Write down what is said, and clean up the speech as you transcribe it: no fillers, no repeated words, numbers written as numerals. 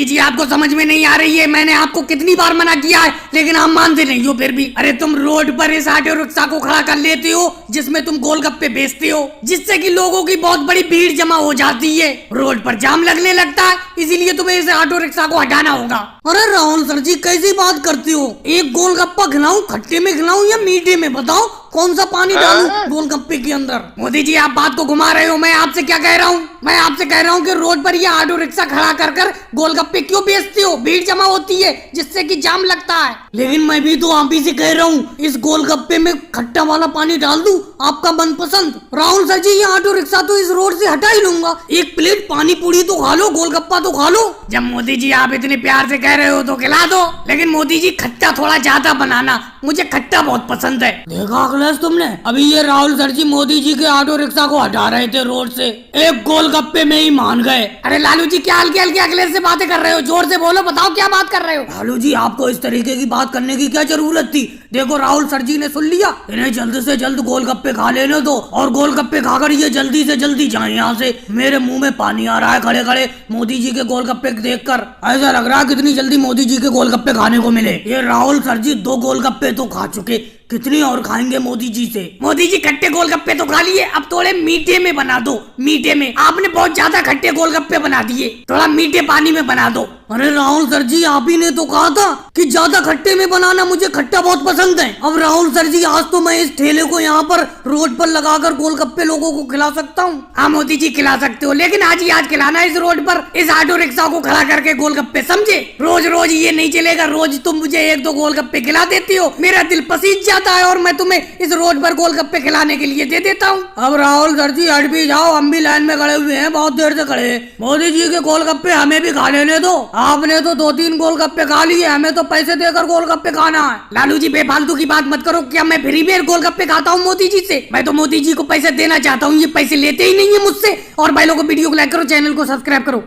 जी आपको समझ में नहीं आ रही है। मैंने आपको कितनी बार मना किया है लेकिन आप मानते नहीं हो फिर भी। अरे तुम रोड पर इस ऑटो रिक्शा को खड़ा कर लेते हो जिसमें तुम गोलगप्पे बेचते हो, जिससे कि लोगों की बहुत बड़ी भीड़ जमा हो जाती है, रोड पर जाम लगने लगता है, इसीलिए तुम्हें इस ऑटो रिक्शा को हटाना होगा। अरे राहुल सर जी कैसी बात करती हो? एक गोलगप्पा खिलाऊं, खट्टे में खिलाऊं या मीठे में? बताओ कौन सा पानी डालूं गोलगप्पे के अंदर? मोदी जी आप बात को घुमा रहे हो। मैं आपसे क्या कह रहा हूँ? मैं आपसे कह रहा हूँ कि रोड पर ये ऑटो रिक्शा खड़ा कर कर गोलगप्पे क्यों बेचते हो? भीड़ जमा होती है जिससे कि जाम लगता है। लेकिन मैं भी तो आप ही से कह रहा हूँ इस गोलगप्पे में खट्टा वाला पानी डाल दूं आपका मनपसंद। राहुल सर जी ये ऑटो रिक्शा तो इस रोड से हटा ही लूंगा। एक प्लेट पानी पूरी तो खा लो, गोलगप्पा तो खा लो। जब मोदी जी आप इतने प्यार से कह रहे हो तो खिला दो, लेकिन मोदी जी खट्टा थोड़ा ज्यादा बनाना, मुझे खट्टा बहुत पसंद है। देखा अखिलेश तुमने, अभी ये राहुल सर जी मोदी जी के ऑटो रिक्शा को हटा रहे थे रोड से, एक गोलगप्पे में ही मान गए। अरे लालू जी क्या हल्के हल्के अखिलेश से बातें कर रहे हो? जोर से बोलो, बताओ क्या बात कर रहे हो? लालू जी आपको इस तरीके की बात करने की क्या जरूरत थी? देखो राहुल सर जी ने सुन लिया, इन्हें जल्द से जल्द गोलगप्पे खा लेने दो और गोलगप्पे खाकर ये जल्दी से जल्दी जाए यहाँ से। मेरे मुंह में पानी आ रहा है खड़े खड़े मोदी जी के गोलगप्पे देखकर। ऐसा लग रहा है कितनी जल्दी मोदी जी के गोलगप्पे खाने को मिले। ये राहुल सर जी 2 गोलगप्पे तो खा चुके, कितनी और खाएंगे मोदी जी से? मोदी जी खट्टे गोलगप्पे तो खा लिए, अब थोड़े मीठे में बना दो। मीठे में आपने बहुत ज्यादा खट्टे गोलगप्पे बना दिए, थोड़ा मीठे पानी में बना दो। अरे राहुल सर जी आप ही ने तो कहा था कि ज्यादा खट्टे में बनाना, मुझे खट्टा बहुत पसंद है। अब राहुल सर जी आज तो मैं इस ठेले को यहाँ पर रोड पर लगाकर गोलगप्पे लोगों को खिला सकता हूँ। हाँ मोदी जी खिला सकते हो, लेकिन आज ही आज खिलाना इस रोड पर इस ऑटो रिक्शा को खड़ा करके गोलगप्पे, समझे? रोज रोज ये नहीं चलेगा। रोज तुम मुझे 1-2 गोलगप्पे खिला देती हो, मेरा दिल पसीज जाता है और मैं तुम्हें इस रोड पर गोलगप्पे खिलाने के लिए दे देता हूँ। अब राहुल सर जी हट भी जाओ, हम भी लाइन में खड़े हुए हैं, बहुत देर से खड़े हैं। मोदी जी के गोलगप्पे हमें भी खा लेने दो। आपने तो 2-3 गोलगप्पे खा लिए, हमें तो पैसे देकर गोलगप्पे खाना है। लालू जी बेफालतू की बात मत करो। क्या मैं फ्री में गोलगप्पे खाता हूँ मोदी जी से? मैं तो मोदी जी को पैसे देना चाहता हूँ, ये पैसे लेते ही नहीं है मुझसे। और भाई लोगों वीडियो को लाइक करो, चैनल को सब्सक्राइब करो।